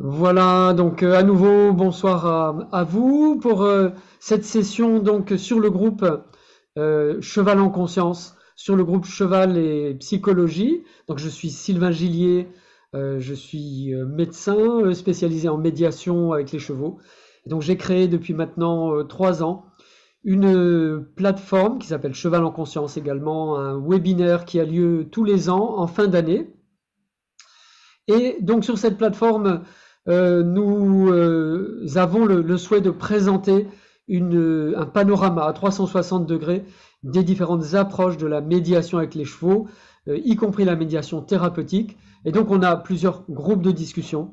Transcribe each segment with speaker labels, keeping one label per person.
Speaker 1: Voilà, donc à nouveau, bonsoir à vous pour cette session donc sur le groupe Cheval en conscience, sur le groupe Cheval et psychologie. Donc je suis Sylvain Gillier, je suis médecin spécialisé en médiation avec les chevaux. Et donc j'ai créé depuis maintenant 3 ans une plateforme qui s'appelle Cheval en conscience également, un webinaire qui a lieu tous les ans en fin d'année. Et donc sur cette plateforme, nous avons le souhait de présenter un panorama à 360 degrés des différentes approches de la médiation avec les chevaux, y compris la médiation thérapeutique. Et donc on a plusieurs groupes de discussion.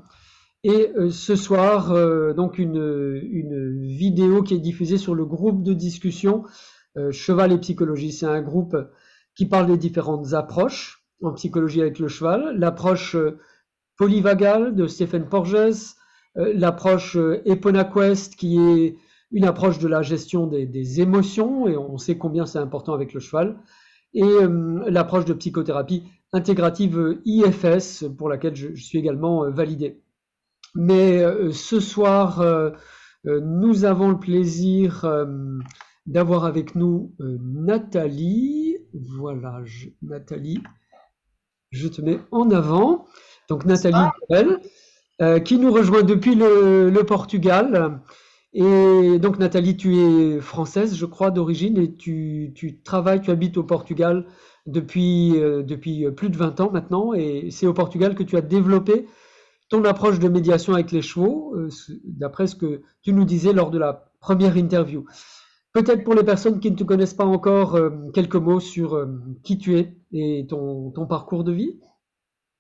Speaker 1: Et ce soir, donc une vidéo qui est diffusée sur le groupe de discussion Cheval et psychologie. C'est un groupe qui parle des différentes approches en psychologie avec le cheval. L'approche polyvagale de Stephen Porges, l'approche EponaQuest qui est une approche de la gestion des émotions, et on sait combien c'est important avec le cheval, et l'approche de psychothérapie intégrative IFS pour laquelle je suis également validé. Mais ce soir, nous avons le plaisir d'avoir avec nous Nathalie. Voilà, Nathalie, je te mets en avant. Donc Nathalie
Speaker 2: Bonsoir.
Speaker 1: Duel, qui nous rejoint depuis le Portugal. Et donc Nathalie, tu es française, je crois, d'origine, et tu travailles, tu habites au Portugal depuis plus de 20 ans maintenant, et c'est au Portugal que tu as développé ton approche de médiation avec les chevaux, d'après ce que tu nous disais lors de la première interview. Peut-être pour les personnes qui ne te connaissent pas encore, quelques mots sur qui tu es et ton parcours de vie.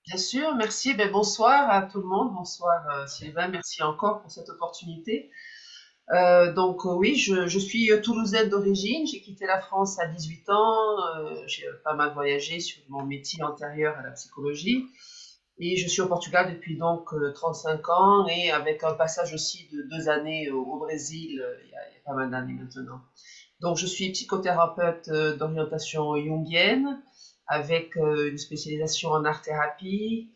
Speaker 2: Bien sûr, merci. Bonsoir à tout le monde. Bonsoir Sylvain, merci encore pour cette opportunité. Oui, je suis toulousaine d'origine. J'ai quitté la France à 18 ans. J'ai pas mal voyagé sur mon métier antérieur à la psychologie. Et je suis au Portugal depuis donc 35 ans et avec un passage aussi de 2 années au Brésil il y a pas mal d'années maintenant. Donc, je suis psychothérapeute d'orientation jungienne avec une spécialisation en art-thérapie.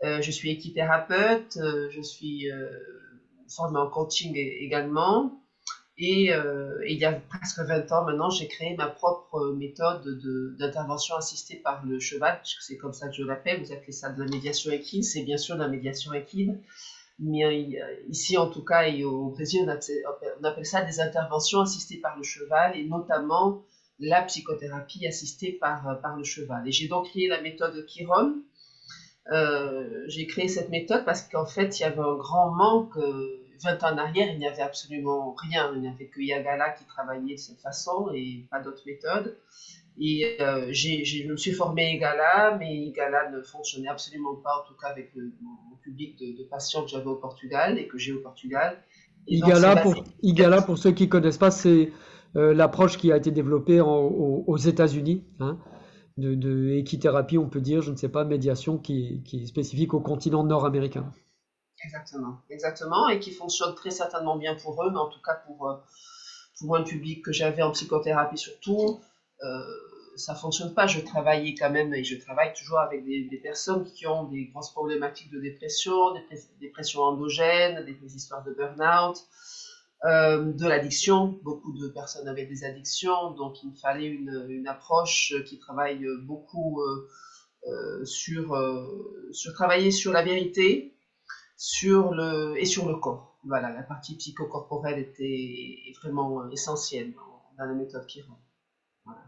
Speaker 2: Je suis équithérapeute, je suis formée en coaching également. Et il y a presque 20 ans maintenant, j'ai créé ma propre méthode d'intervention assistée par le cheval, puisque c'est comme ça que je l'appelle. Vous appelez ça de la médiation équine, c'est bien sûr de la médiation équine. Mais ici, en tout cas, et au Brésil, on appelle ça des interventions assistées par le cheval et notamment la psychothérapie assistée par le cheval. Et j'ai donc créé la méthode Chiron. J'ai créé cette méthode parce qu'en fait, il y avait un grand manque. 20 ans en arrière, il n'y avait absolument rien. Il n'y avait que Yagala qui travaillait de cette façon et pas d'autres méthodes. Et je me suis formée Igala, mais Igala ne fonctionnait absolument pas, en tout cas avec mon public de patients que j'avais au Portugal et que j'ai au Portugal. Et donc c'est basé.
Speaker 1: IGALA, pour ceux qui ne connaissent pas, c'est l'approche qui a été développée aux États-Unis, hein, de équithérapie, on peut dire, je ne sais pas, médiation qui est spécifique au continent nord-américain.
Speaker 2: Exactement, exactement, et qui fonctionne très certainement bien pour eux, mais en tout cas pour un public que j'avais en psychothérapie surtout, euh, ça fonctionne pas. Je travaillais quand même et je travaille toujours avec des personnes qui ont des grosses problématiques de dépression, des dépressions endogènes, des histoires de burn-out, de l'addiction. Beaucoup de personnes avaient des addictions, donc il me fallait une approche qui travaille beaucoup sur travailler sur la vérité, et sur le corps. Voilà, la partie psychocorporelle est vraiment essentielle dans la méthode Chiron. Voilà.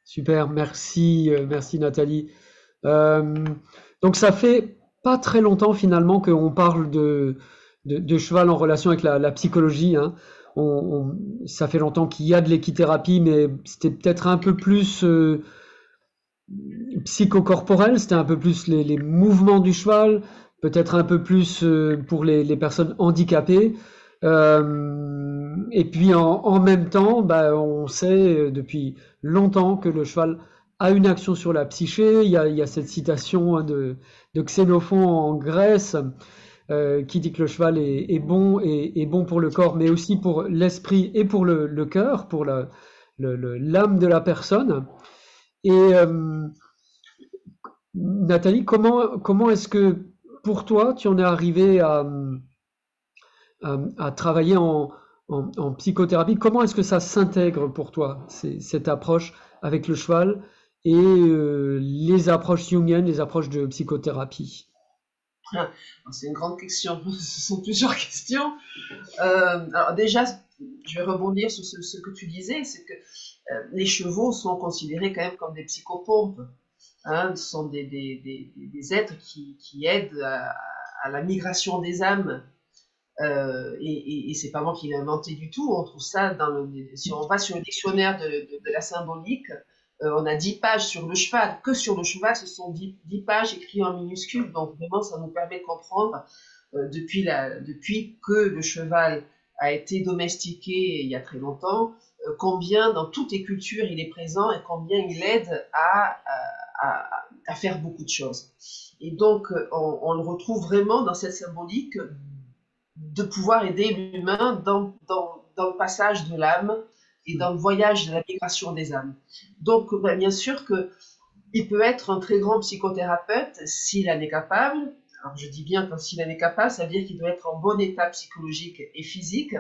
Speaker 1: Super, merci, merci Nathalie. Euh, donc ça fait pas très longtemps finalement qu'on parle de cheval en relation avec la psychologie, hein. Ça fait longtemps qu'il y a de l'équithérapie, mais c'était peut-être un peu plus psychocorporel, c'était un peu plus les mouvements du cheval, peut-être un peu plus pour les personnes handicapées. Et puis en même temps, bah, on sait depuis longtemps que le cheval a une action sur la psyché. Il y a cette citation hein, de Xénophon en Grèce qui dit que le cheval est bon et bon pour le corps, mais aussi pour l'esprit et pour le cœur, pour l'âme de la personne. Et Nathalie, comment est-ce que pour toi, tu en es arrivé à travailler en psychothérapie. Comment est-ce que ça s'intègre pour toi, cette approche avec le cheval et les approches jungiennes, les approches de psychothérapie?
Speaker 2: C'est une grande question. Ce sont plusieurs questions. Alors déjà, je vais rebondir sur ce que tu disais, c'est que les chevaux sont considérés quand même comme des psychopompes. Hein, ce sont des êtres qui aident à la migration des âmes. Et c'est pas moi qui l'ai inventé du tout. On trouve ça si on va sur le dictionnaire de la symbolique, on a 10 pages sur le cheval. Que sur le cheval, ce sont 10 pages écrites en minuscules. Donc vraiment, ça nous permet de comprendre depuis que le cheval a été domestiqué il y a très longtemps, combien dans toutes les cultures il est présent et combien il aide à faire beaucoup de choses. Et donc, on le retrouve vraiment dans cette symbolique de pouvoir aider l'humain dans le passage de l'âme et dans le voyage de la migration des âmes. Donc, bien sûr qu'il peut être un très grand psychothérapeute s'il en est capable. Alors, je dis bien que s'il en est capable, ça veut dire qu'il doit être en bon état psychologique et physique,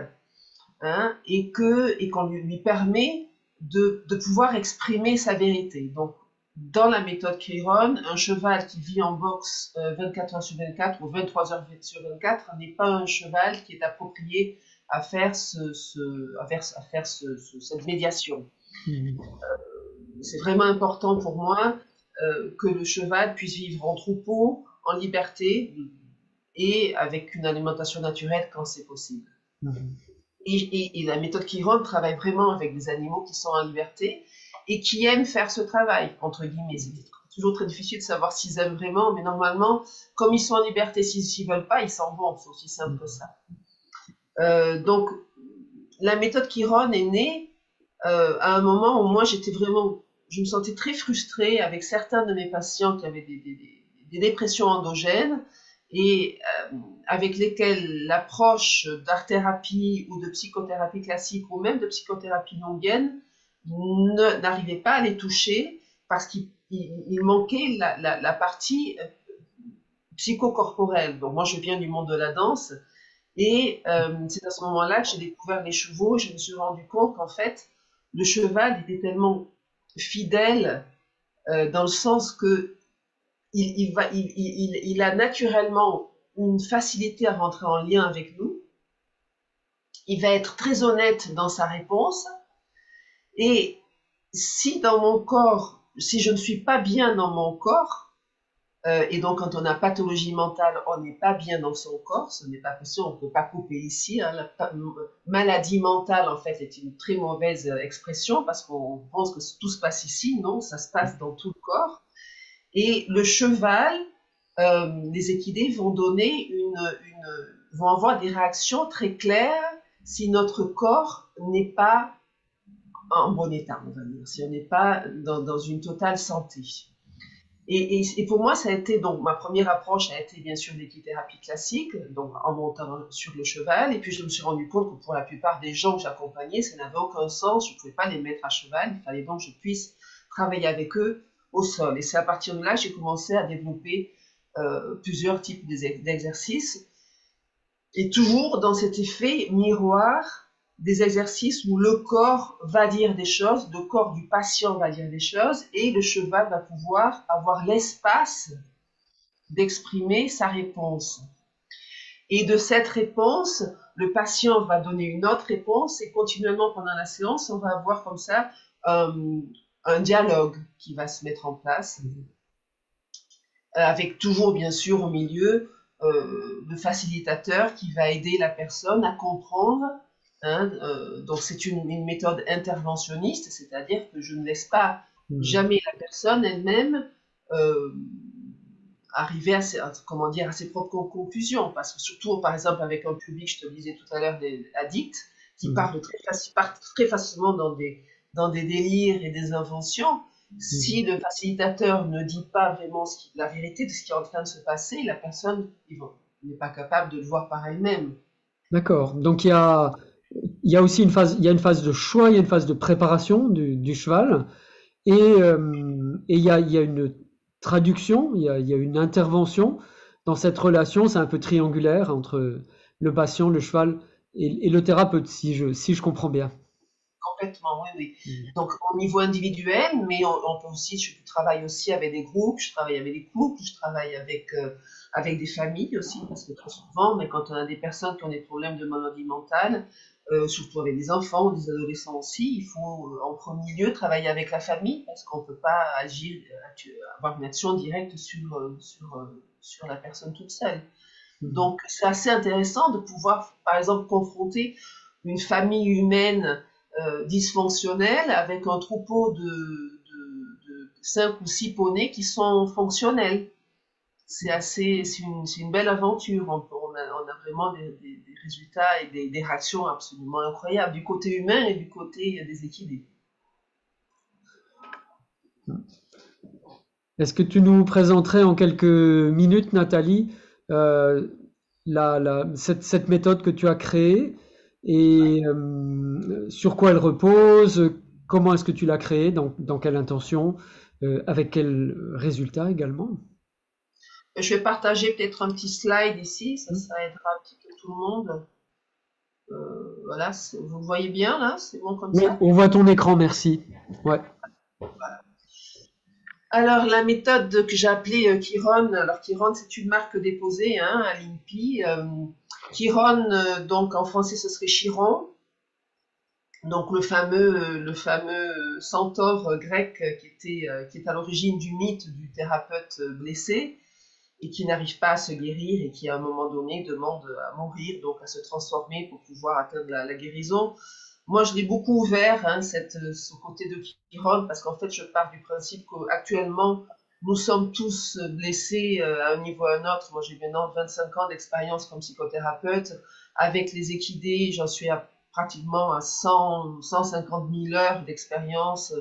Speaker 2: hein, et qu'on lui permet de pouvoir exprimer sa vérité. Donc, dans la méthode Chiron, un cheval qui vit en boxe 24 heures sur 24 ou 23 heures sur 24 n'est pas un cheval qui est approprié à faire cette médiation. C'est vraiment important pour moi que le cheval puisse vivre en troupeau, en liberté et avec une alimentation naturelle quand c'est possible. Et la méthode Chiron travaille vraiment avec des animaux qui sont en liberté et qui aiment faire ce travail, entre guillemets. C'est toujours très difficile de savoir s'ils aiment vraiment, mais normalement, comme ils sont en liberté, s'ils ne veulent pas, ils s'en vont. C'est aussi simple que ça. Donc, la méthode Chiron est née à un moment où moi, je me sentais très frustrée avec certains de mes patients qui avaient des dépressions endogènes et avec lesquels l'approche d'art-thérapie ou de psychothérapie classique ou même de psychothérapie jungienne n'arrivait pas à les toucher parce qu'il manquait la partie psychocorporelle. Donc moi, je viens du monde de la danse et c'est à ce moment-là que j'ai découvert les chevaux. Je me suis rendu compte qu'en fait, le cheval était tellement fidèle dans le sens que il a naturellement une facilité à rentrer en lien avec nous. Il va être très honnête dans sa réponse. Et si dans mon corps, si je ne suis pas bien dans mon corps, et donc quand on a pathologie mentale, on n'est pas bien dans son corps, ce n'est pas possible, on ne peut pas couper ici. Hein, la maladie mentale, en fait, est une très mauvaise expression parce qu'on pense que tout se passe ici. Non, ça se passe dans tout le corps. Et le cheval, les équidés vont vont avoir des réactions très claires si notre corps n'est pas en bon état, on va dire, si on n'est pas dans une totale santé. Et pour moi, ça a été, donc, ma première approche a été bien sûr l'équithérapie classique, donc en montant sur le cheval, et puis je me suis rendu compte que pour la plupart des gens que j'accompagnais, ça n'avait aucun sens, je ne pouvais pas les mettre à cheval, il fallait donc que je puisse travailler avec eux au sol. Et c'est à partir de là que j'ai commencé à développer plusieurs types d'exercices, et toujours dans cet effet miroir des exercices où le corps va dire des choses, le corps du patient va dire des choses, et le cheval va pouvoir avoir l'espace d'exprimer sa réponse. Et de cette réponse, le patient va donner une autre réponse, et continuellement pendant la séance, on va avoir comme ça un dialogue qui va se mettre en place, avec toujours bien sûr au milieu le facilitateur qui va aider la personne à comprendre. Hein, donc c'est une méthode interventionniste, c'est-à-dire que je ne laisse pas jamais la personne elle-même arriver à ses propres conclusions, parce que surtout par exemple avec un public, je te disais tout à l'heure, des addicts qui partent très facilement dans des délires et des inventions. Si le facilitateur ne dit pas vraiment la vérité de ce qui est en train de se passer, la personne n'est pas capable de le voir par elle-même.
Speaker 1: D'accord, donc il y a aussi une phase de choix, il y a une phase de préparation du cheval, et il y a une traduction, il y a une intervention dans cette relation, c'est un peu triangulaire entre le patient, le cheval et le thérapeute, si je comprends bien.
Speaker 2: Complètement, oui, oui.
Speaker 1: Mm.
Speaker 2: Donc au niveau individuel, mais on peut aussi, je travaille aussi avec des groupes, je travaille avec des couples, je travaille avec des familles aussi, parce que très souvent, mais quand on a des personnes qui ont des problèmes de maladie mentale, surtout avec des enfants ou des adolescents aussi, il faut en premier lieu travailler avec la famille, parce qu'on ne peut pas agir, avoir une action directe sur la personne toute seule.
Speaker 1: Mm.
Speaker 2: Donc c'est assez intéressant de pouvoir, par exemple, confronter une famille humaine dysfonctionnelle avec un troupeau de 5 ou 6 poneys qui sont fonctionnels. C'est une belle aventure. On a vraiment des résultats et des réactions absolument incroyables du côté humain et du côté des équidés.
Speaker 1: Est-ce que tu nous présenterais en quelques minutes, Nathalie, euh, cette méthode que tu as créée et sur quoi elle repose, comment est-ce que tu l'as créée, dans quelle intention, avec quel résultat également?
Speaker 2: Je vais partager peut-être un petit slide ici, ça,
Speaker 1: Hmm.
Speaker 2: ça aidera un petit peu tout le monde. Voilà, vous le voyez bien là, c'est bon comme
Speaker 1: Oui,
Speaker 2: ça.
Speaker 1: on voit ton écran, merci. Ouais.
Speaker 2: Alors, la méthode que j'ai appelée Chiron, alors Chiron, c'est une marque déposée hein, à l'INPI. Chiron, donc en français, ce serait Chiron, donc le fameux centaure grec qui est à l'origine du mythe du thérapeute blessé et qui n'arrive pas à se guérir et qui, à un moment donné, demande à mourir, donc à se transformer pour pouvoir atteindre la guérison. Moi, je l'ai beaucoup ouvert, hein, ce côté de Chiron, parce qu'en fait, je pars du principe qu'actuellement, nous sommes tous blessés à un niveau ou à un autre. Moi, j'ai maintenant 25 ans d'expérience comme psychothérapeute. Avec les équidés, j'en suis pratiquement à 150 000 heures d'expérience.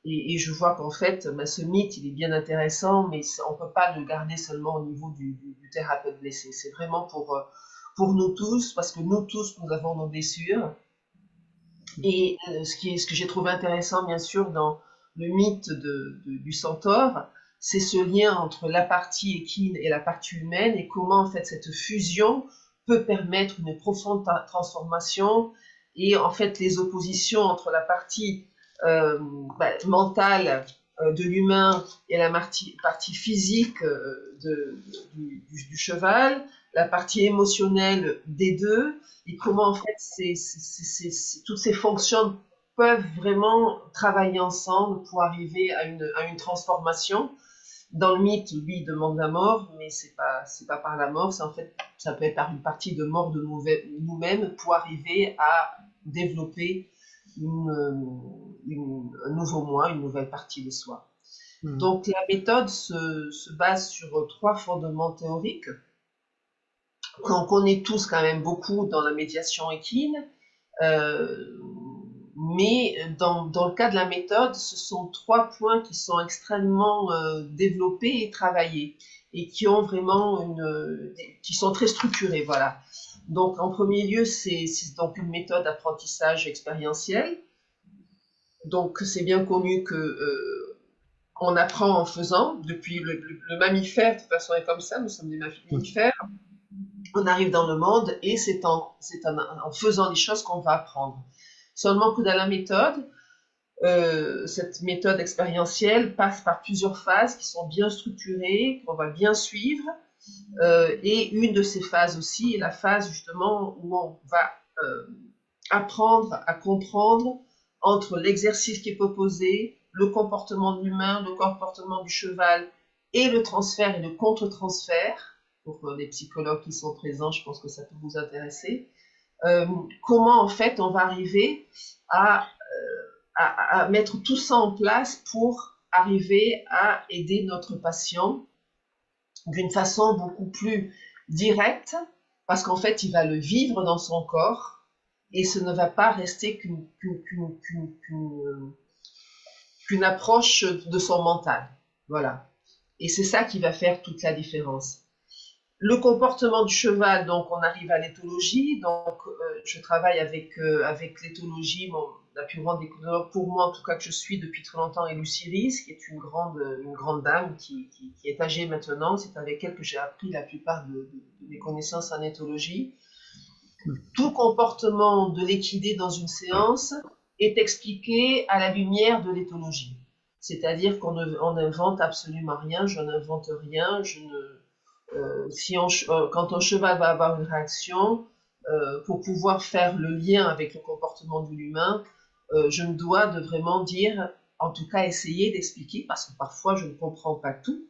Speaker 2: Et je vois qu'en fait, ben, ce mythe, il est bien intéressant, mais on ne peut pas le garder seulement au niveau du thérapeute blessé. C'est vraiment pour nous tous, parce que nous tous, nous avons nos blessures. Et ce que j'ai trouvé intéressant, bien sûr, dans le mythe du centaure, c'est ce lien entre la partie équine et la partie humaine et comment, en fait, cette fusion peut permettre une profonde transformation et, en fait, les oppositions entre la partie euh, mentale de l'humain et la partie physique du cheval, la partie émotionnelle des deux, et comment en fait toutes ces fonctions peuvent vraiment travailler ensemble pour arriver à une transformation. Dans le mythe, lui, il demande la mort, mais c'est pas par la mort, c'est en fait, ça peut être par une partie de mort de nous-mêmes pour arriver à développer un nouveau moi, une nouvelle partie de soi.
Speaker 1: Hmm.
Speaker 2: Donc la méthode se base sur 3 fondements théoriques qu'on connaît tous quand même beaucoup dans la médiation équine, euh, mais dans le cas de la méthode, ce sont 3 points qui sont extrêmement développés et travaillés et qui ont vraiment qui sont très structurés, voilà. Donc en premier lieu, c'est donc une méthode d'apprentissage expérientiel. Donc c'est bien connu que on apprend en faisant. Depuis le mammifère, de toute façon, est comme ça. Nous sommes des mammifères. On arrive dans le monde et c'est en faisant les choses qu'on va apprendre. Seulement que dans la méthode, cette méthode expérientielle passe par plusieurs phases qui sont bien structurées, qu'on va bien suivre. Et une de ces phases aussi est la phase justement où on va apprendre à comprendre entre l'exercice qui est proposé, le comportement de l'humain, le comportement du cheval et le transfert et le contre-transfert. Pour les psychologues qui sont présents, je pense que ça peut vous intéresser. Comment en fait on va arriver à, à mettre tout ça en place pour arriver à aider notre patient d'une façon beaucoup plus directe, parce qu'en fait, il va le vivre dans son corps et ce ne va pas rester qu'une approche de son mental. Voilà. Et c'est ça qui va faire toute la différence. Le comportement du cheval, donc on arrive à l'éthologie. Donc je travaille avec l'éthologie. Bon, la plus grande découverte pour moi, en tout cas que je suis depuis très longtemps, est Lucy Rees, qui est une grande dame qui est âgée maintenant. C'est avec elle que j'ai appris la plupart de mes connaissances en éthologie. Tout comportement de l'équidé dans une séance est expliqué à la lumière de l'éthologie. C'est-à-dire qu'on n'invente absolument rien, je n'invente rien, quand un cheval va avoir une réaction, pour pouvoir faire le lien avec le comportement de l'humain, je me dois de vraiment dire, en tout cas essayer d'expliquer, parce que parfois je ne comprends pas tout.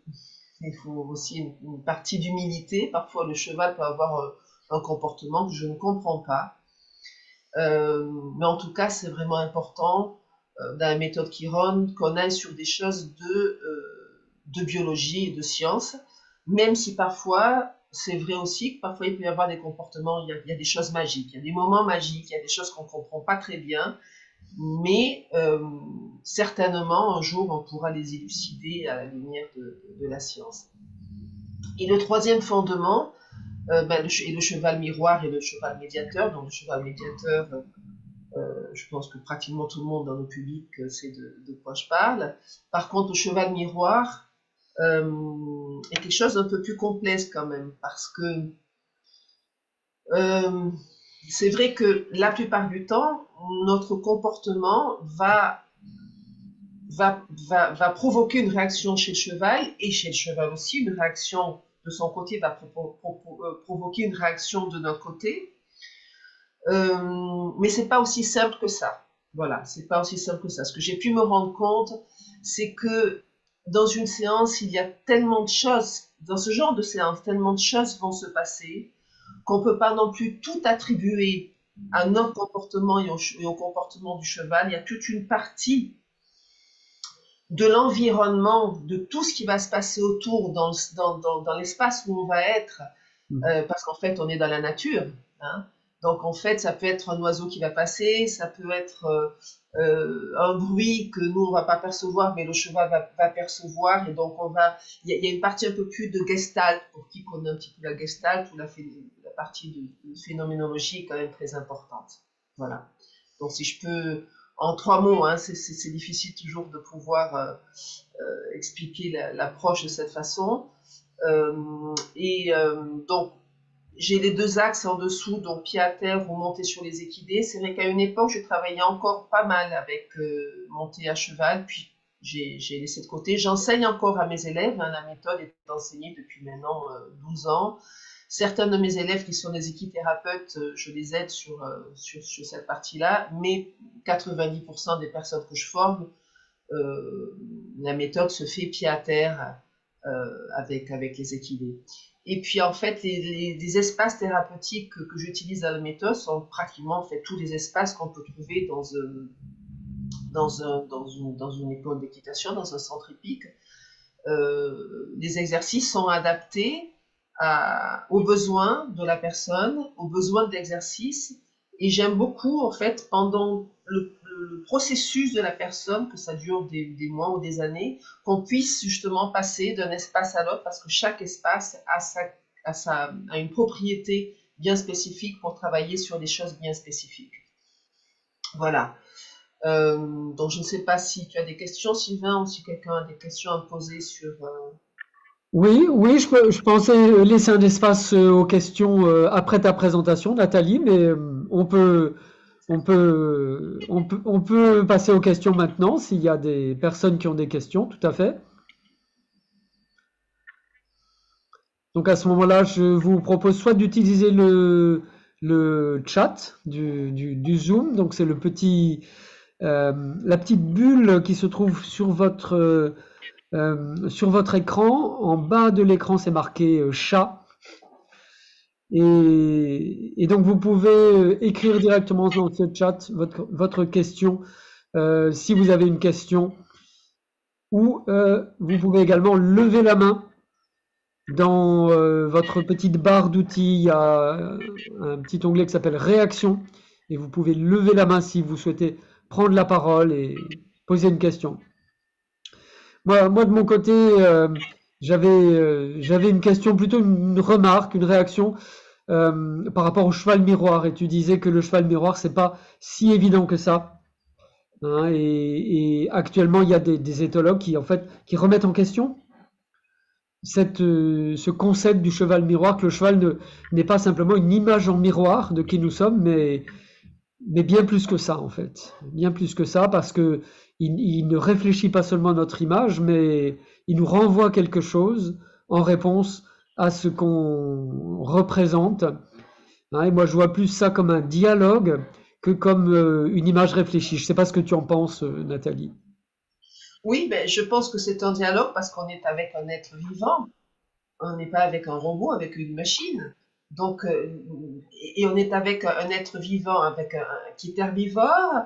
Speaker 2: Il faut aussi une partie d'humilité. Parfois le cheval peut avoir un comportement que je ne comprends pas. Mais en tout cas, c'est vraiment important dans la méthode Chiron qu'on aille sur des choses de biologie et de science, même si parfois, c'est vrai aussi que parfois il peut y avoir des comportements, il y a des choses magiques, il y a des moments magiques, il y a des choses qu'on ne comprend pas très bien, mais certainement un jour on pourra les élucider à la lumière de la science. Et le troisième fondement, est le cheval miroir et le cheval médiateur. Donc le cheval médiateur, je pense que pratiquement tout le monde dans le public sait de quoi je parle. Par contre, le cheval miroir est quelque chose d'un peu plus complexe quand même, parce que c'est vrai que la plupart du temps, notre comportement va provoquer une réaction chez le cheval, et chez le cheval aussi, une réaction de son côté va provoquer une réaction de notre côté. Mais c'est pas aussi simple que ça. Voilà, c'est pas aussi simple que ça. Ce que j'ai pu me rendre compte, c'est que dans une séance, il y a tellement de choses, dans ce genre de séance, tellement de choses vont se passer qu'on peut pas non plus tout attribuer à notre comportement et au comportement du cheval. Il y a toute une partie de l'environnement, de tout ce qui va se passer autour dans l'espace où on va être, parce qu'en fait, on est dans la nature. Hein. Donc, en fait, ça peut être un oiseau qui va passer, ça peut être un bruit que nous, on ne va pas percevoir, mais le cheval va percevoir. Et donc, il y a une partie un peu plus de gestalt, pour qui connaît un petit peu la gestalt, où la partie de phénoménologie est quand même très importante. Voilà. Donc, si je peux... En 3 mots, hein, c'est difficile toujours de pouvoir expliquer l'approche de cette façon. Donc, j'ai les 2 axes en dessous, donc pied à terre ou monter sur les équidés. C'est vrai qu'à une époque, je travaillais encore pas mal avec monter à cheval, puis j'ai laissé de côté. J'enseigne encore à mes élèves, hein, la méthode est enseignée depuis maintenant 12 ans. Certains de mes élèves qui sont des équithérapeutes, je les aide sur cette partie-là, mais 90% des personnes que je forme, la méthode se fait pied à terre avec les équidés. Et puis en fait, les espaces thérapeutiques que j'utilise dans la méthode sont pratiquement en fait tous les espaces qu'on peut trouver dans une école d'équitation, dans un centre hippique. Les exercices sont adaptés aux besoins de la personne, aux besoins de l'exercice. Et j'aime beaucoup, en fait, pendant le processus de la personne, que ça dure des mois ou des années, qu'on puisse justement passer d'un espace à l'autre, parce que chaque espace a une propriété bien spécifique pour travailler sur des choses bien spécifiques. Voilà. Donc, je ne sais pas si tu as des questions, Sylvain, ou si quelqu'un a des questions à me poser sur...
Speaker 1: Oui, je pensais laisser un espace aux questions après ta présentation, Nathalie, mais on peut passer aux questions maintenant s'il y a des personnes qui ont des questions, tout à fait. Donc à ce moment-là, je vous propose soit d'utiliser le chat du Zoom, donc c'est la petite bulle qui se trouve sur votre écran. En bas de l'écran, c'est marqué chat. Et donc, vous pouvez écrire directement dans ce chat votre question si vous avez une question. Ou vous pouvez également lever la main. Dans votre petite barre d'outils, il y a un petit onglet qui s'appelle Réaction. Et vous pouvez lever la main si vous souhaitez prendre la parole et poser une question. Moi de mon côté, j'avais une question, plutôt une remarque, une réaction par rapport au cheval miroir. Et tu disais que le cheval miroir, c'est pas si évident que ça. hein, et actuellement, il y a des éthologues qui, en fait, qui remettent en question ce concept du cheval miroir, que le cheval n'est pas simplement une image en miroir de qui nous sommes, mais bien plus que ça, en fait. Bien plus que ça, parce que il ne réfléchit pas seulement à notre image, mais il nous renvoie quelque chose en réponse à ce qu'on représente, hein. Et moi, je vois plus ça comme un dialogue que comme une image réfléchie. Je ne sais pas ce que tu en penses, Nathalie.
Speaker 2: Oui, ben, je pense que c'est un dialogue parce qu'on est avec un être vivant. On n'est pas avec un robot, avec une machine. Donc, et on est avec un être vivant, avec qui est herbivore,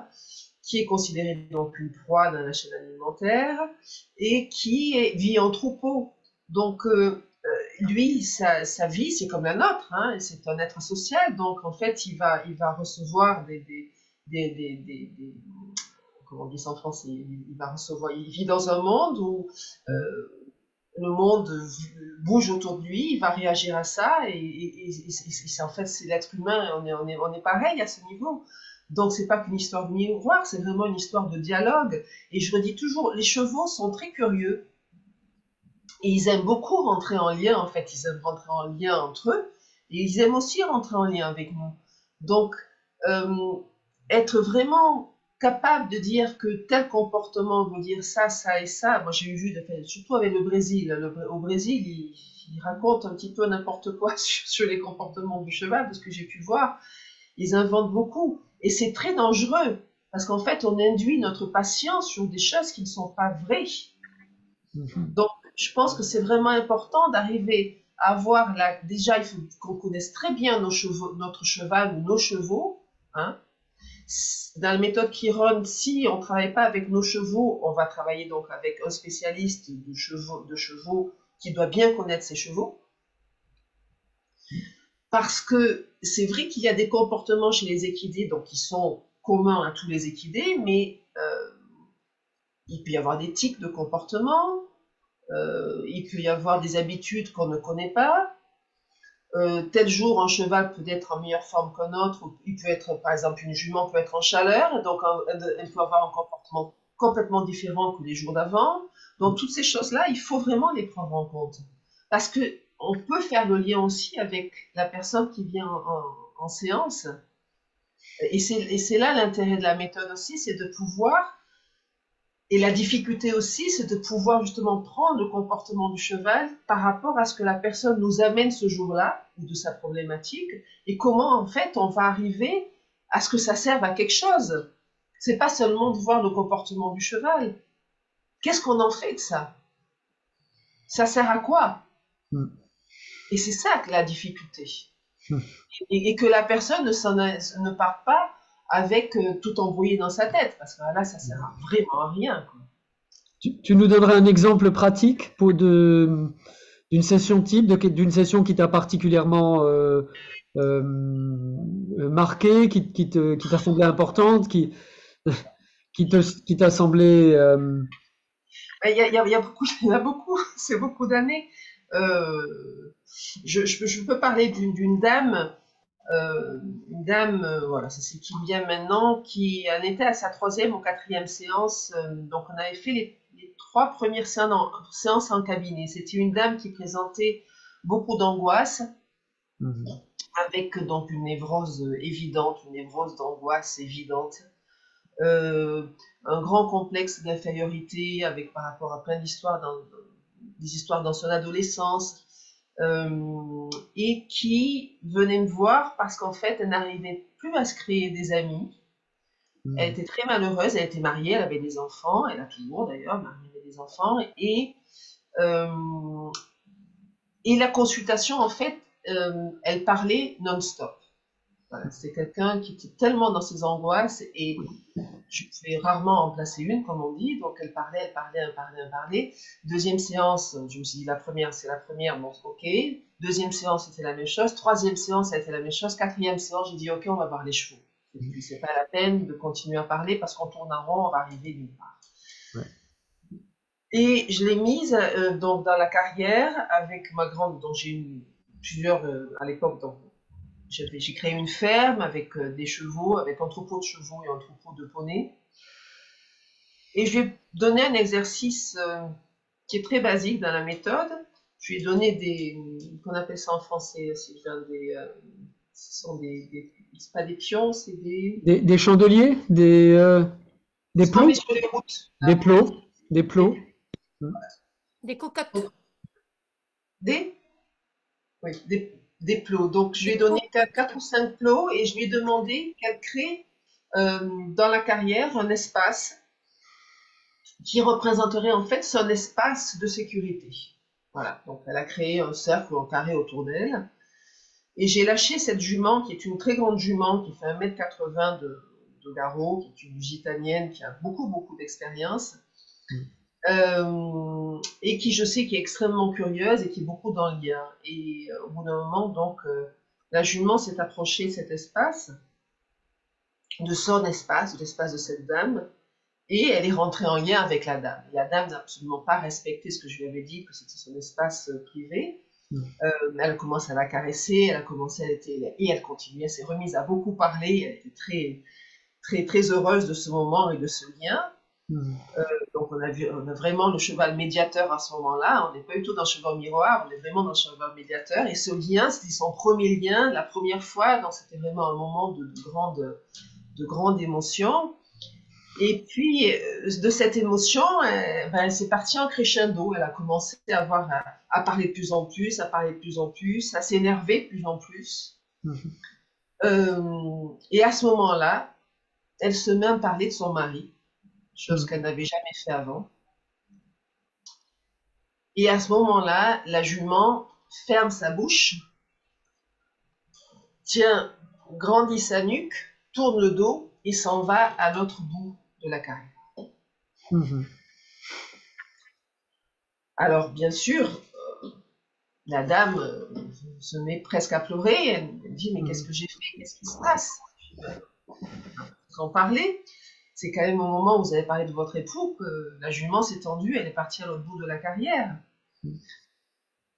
Speaker 2: qui est considéré donc une proie dans la chaîne alimentaire et vit en troupeau. Donc, lui, sa vie, c'est comme la nôtre, hein, c'est un être social. Donc, en fait, il va recevoir comment on dit ça en français, il va recevoir, il vit dans un monde où le monde bouge autour de lui, il va réagir à ça, et en fait, c'est l'être humain, on est pareil à ce niveau. Donc, c'est pas qu'une histoire de miroir, c'est vraiment une histoire de dialogue. Et je redis toujours, les chevaux sont très curieux, et ils aiment beaucoup rentrer en lien, en fait, ils aiment rentrer en lien entre eux, et ils aiment aussi rentrer en lien avec nous. Donc, euh, être vraiment capable de dire que tel comportement veut dire ça, ça et ça. Moi, j'ai vu, surtout avec le Brésil. Au Brésil, ils racontent un petit peu n'importe quoi sur les comportements du cheval, de ce que j'ai pu voir. Ils inventent beaucoup. Et c'est très dangereux, parce qu'en fait, on induit notre patience sur des choses qui ne sont pas vraies.
Speaker 1: Mhm.
Speaker 2: Donc, je pense que c'est vraiment important d'arriver à avoir la. Déjà, il faut qu'on connaisse très bien nos chevaux, notre cheval ou nos chevaux, hein. Dans la méthode Chiron, si on ne travaille pas avec nos chevaux, on va travailler donc avec un spécialiste de chevaux qui doit bien connaître ses chevaux. Parce que c'est vrai qu'il y a des comportements chez les équidés donc, qui sont communs à tous les équidés, mais il peut y avoir des tics de comportement, il peut y avoir des habitudes qu'on ne connaît pas. Tel jour, un cheval peut être en meilleure forme qu'un autre. Il peut être, par exemple, une jument peut être en chaleur, donc elle peut avoir un comportement complètement différent que les jours d'avant. Donc toutes ces choses-là, il faut vraiment les prendre en compte. Parce que on peut faire le lien aussi avec la personne qui vient en séance. Et c'est là l'intérêt de la méthode aussi, c'est de pouvoir et la difficulté aussi, c'est de pouvoir justement prendre le comportement du cheval par rapport à ce que la personne nous amène ce jour-là, ou de sa problématique, et comment en fait on va arriver à ce que ça serve à quelque chose. C'est pas seulement de voir le comportement du cheval. Qu'est-ce qu'on en fait de ça? Ça sert à quoi?
Speaker 1: Mhm.
Speaker 2: Et c'est ça que la difficulté. Et que la personne ne part pas avec tout embrouillé dans sa tête, parce que là, ça sert vraiment à rien, quoi.
Speaker 1: Tu nous donnerais un exemple pratique d'une session type, d'une session qui t'a particulièrement euh, marqué, qui t'a semblé importante, qui t'a semblé.
Speaker 2: Il y a beaucoup, il y en a beaucoup, c'est beaucoup d'années. Je peux parler d'une dame, voilà, ça c'est qui me vient maintenant, qui en était à sa troisième ou quatrième séance. Donc on avait fait les trois premières séances en cabinet. C'était une dame qui présentait beaucoup d'angoisse,
Speaker 1: Mhm.
Speaker 2: avec donc une névrose évidente, une névrose d'angoisse évidente. Euh, un grand complexe d'infériorité avec par rapport à plein d'histoires des histoires dans son adolescence, et qui venait me voir parce qu'en fait elle n'arrivait plus à se créer des amis. Elle
Speaker 1: Mhm.
Speaker 2: était très malheureuse, elle était mariée, elle avait des enfants, elle a toujours d'ailleurs, mais elle avait des enfants, euh, et la consultation en fait, elle parlait non-stop. Voilà, c'était quelqu'un qui était tellement dans ses angoisses, et je pouvais rarement en placer une, comme on dit. Donc elle parlait, elle parlait, elle parlait, elle parlait. Deuxième séance, je me suis dit la première, c'est la première, bon, ok. Deuxième séance, c'était la même chose. Troisième séance, ça a été la même chose. Quatrième séance, j'ai dit ok, on va voir les chevaux. Et puis c'est pas la peine de continuer à parler parce qu'on tourne en rond, on va arriver nulle part.
Speaker 1: Ouais.
Speaker 2: Et je l'ai mise donc dans la carrière avec ma grande, dont j'ai eu plusieurs à l'époque. Donc j'ai créé une ferme avec des chevaux, avec un troupeau de chevaux et un troupeau de poneys. Et je vais donner un exercice qui est très basique dans la méthode. Je vais donner qu'on appelle ça en français, Sylvain, ce sont c'est pas des pions, c'est
Speaker 1: Des chandeliers, des
Speaker 2: se former
Speaker 1: plots,
Speaker 2: sur les routes.
Speaker 1: des plots, des plots.
Speaker 3: Des cocottes.
Speaker 2: Des, oui, des plots. Donc, je lui ai donné 4 ou 5 plots et je lui ai demandé qu'elle crée dans la carrière un espace qui représenterait en fait son espace de sécurité. Voilà, donc elle a créé un cercle ou un carré autour d'elle. Et j'ai lâché cette jument, qui est une très grande jument, qui fait 1,80 m de garrot, qui est une gitanienne, qui a beaucoup, beaucoup d'expérience, et qui, je sais, qui est extrêmement curieuse et qui est beaucoup dans le lien. Et au bout d'un moment, donc, la jument s'est approchée de cet espace, de son espace, de l'espace de cette dame, et elle est rentrée en lien avec la dame. La dame n'a absolument pas respecté ce que je lui avais dit, que c'était son espace privé. Elle commence à la caresser, et elle continuait, elle s'est remise à beaucoup parler, elle était très, très, très heureuse de ce moment et de ce lien. Donc on a vraiment le cheval médiateur à ce moment-là, on n'est pas du tout dans le cheval miroir, on est vraiment dans le cheval médiateur, et ce lien, c'était son premier lien, la première fois, donc c'était vraiment un moment de grande émotion. Et puis, de cette émotion, elle s'est partie en crescendo. Elle a commencé à parler de plus en plus, à parler de plus en plus, à s'énerver de plus en plus. Et à ce moment-là, elle se met à parler de son mari, chose qu'elle n'avait jamais fait avant. Et à ce moment-là, la jument ferme sa bouche, grandit sa nuque, tourne le dos et s'en va à l'autre bout de la carrière. Alors, bien sûr, la dame se met presque à pleurer. Elle dit, mais qu'est-ce que j'ai fait? Qu'est-ce qui se passe? Sans parler, c'est quand même au moment où vous avez parlé de votre époux que la jument s'est tendue, elle est partie à l'autre bout de la carrière.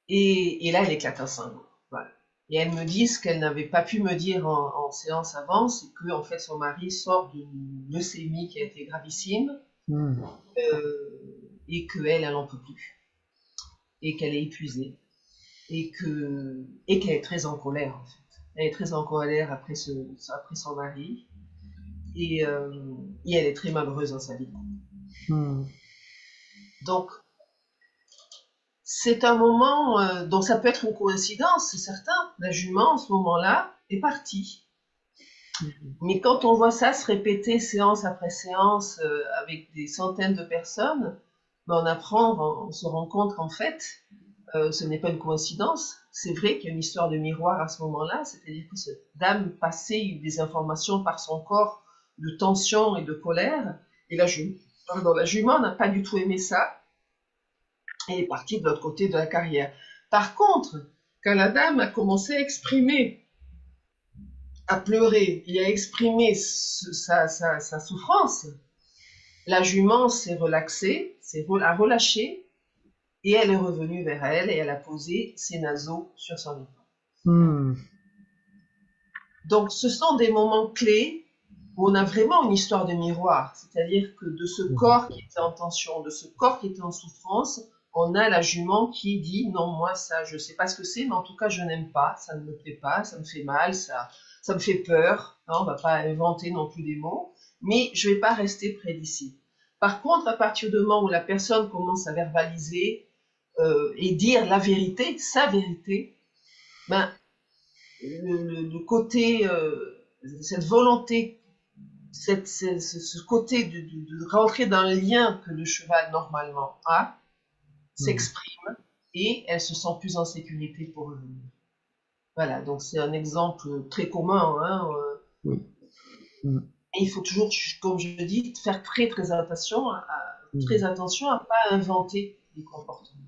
Speaker 2: Et là, elle éclate en sanglots. Voilà. Et elle me dit ce qu'elle n'avait pas pu me dire en séance avant, c'est que en fait, son mari sort d'une leucémie qui a été gravissime, et qu'elle n'en peut plus, et qu'elle est épuisée, et qu'elle est très en colère, en fait. Elle est très en colère après son mari, et elle est très malheureuse dans sa vie. Donc, c'est un moment, donc ça peut être une coïncidence, c'est certain. La jument, en ce moment-là, est partie. Mais quand on voit ça se répéter séance après séance avec des centaines de personnes, on se rend compte qu'en fait, ce n'est pas une coïncidence. C'est vrai qu'il y a une histoire de miroir à ce moment-là, c'est-à-dire que cette dame passait des informations par son corps de tension et de colère, et la jument n'a pas du tout aimé ça. Elle est partie de l'autre côté de la carrière. Par contre, quand la dame a commencé à exprimer, à pleurer et à exprimer sa souffrance, la jument s'est relaxée, a relâché, et elle est revenue vers elle et elle a posé ses naseaux sur son épaule. Donc ce sont des moments clés où on a vraiment une histoire de miroir, c'est-à-dire que de ce corps qui était en tension, de ce corps qui était en souffrance, on a la jument qui dit non, moi ça je sais pas ce que c'est, mais en tout cas je n'aime pas, ça ne me plaît pas, ça me fait mal, ça me fait peur, on va pas inventer non plus des mots, mais je vais pas rester près d'ici. Par contre, à partir du moment où la personne commence à verbaliser et dire la vérité, sa vérité, le côté, cette volonté, ce côté de rentrer dans le lien que le cheval normalement a, s'exprime et elle se sent plus en sécurité pour revenir. Voilà, donc c'est un exemple très commun. Et il faut toujours, comme je dis, faire très très attention à ne pas inventer des comportements.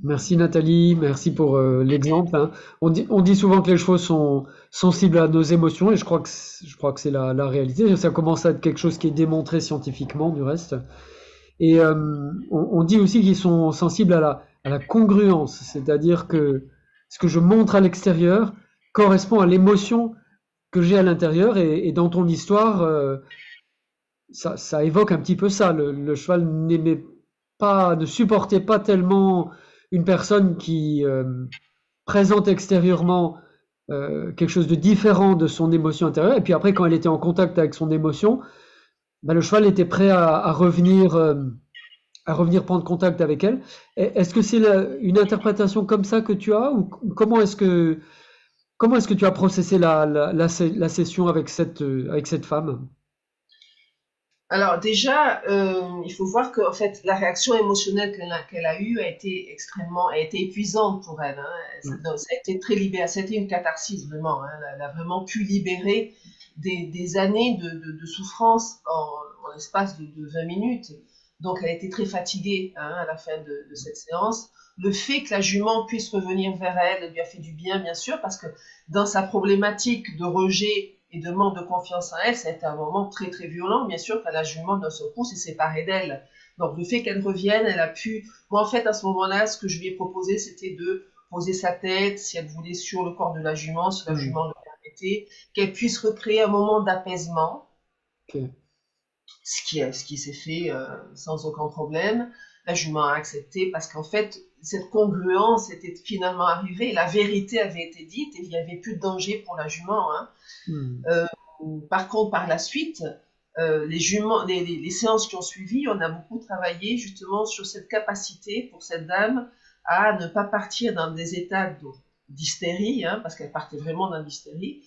Speaker 1: Merci Nathalie, merci pour l'exemple. On dit souvent que les chevaux sont sensibles à nos émotions et je crois que c'est la réalité. Ça commence à être quelque chose qui est démontré scientifiquement du reste. Et on dit aussi qu'ils sont sensibles à la congruence, c'est-à-dire que ce que je montre à l'extérieur correspond à l'émotion que j'ai à l'intérieur. Et dans ton histoire, ça évoque un petit peu ça. Le cheval n'aimait pas, ne supportait pas tellement une personne qui présente extérieurement quelque chose de différent de son émotion intérieure. Et puis après, quand elle était en contact avec son émotion, ben, le cheval était prêt à revenir prendre contact avec elle. Est-ce que c'est une interprétation comme ça que tu as, ou comment est-ce que tu as processé la session avec cette femme?
Speaker 2: Alors déjà, il faut voir que en fait, la réaction émotionnelle qu'elle a eue a été épuisante pour elle. Hein. Ça a été très libéré, c'était une catharsis vraiment. Hein. Elle a vraiment pu libérer des années de souffrance en l'espace de 20 minutes. Donc elle a été très fatiguée hein, à la fin de cette séance. Le fait que la jument puisse revenir vers elle lui a fait du bien, bien sûr, parce que dans sa problématique de rejet et de manque de confiance en elle, ça a été un moment très très violent, bien sûr, quand la jument d'un seul coup s'est séparée d'elle. Donc le fait qu'elle revienne, elle a pu... Moi en fait à ce moment-là, ce que je lui ai proposé, c'était de poser sa tête, si elle voulait, sur le corps de la jument, si la jument le permettait, qu'elle puisse recréer un moment d'apaisement,
Speaker 1: Ok.
Speaker 2: ce qui s'est fait sans aucun problème. La jument a accepté parce qu'en fait, cette congruence était finalement arrivée, la vérité avait été dite et il n'y avait plus de danger pour la jument. Hein. Euh, par contre, par la suite, les séances qui ont suivi, on a beaucoup travaillé justement sur cette capacité pour cette dame à ne pas partir dans des états d'hystérie, hein, parce qu'elle partait vraiment dans l'hystérie,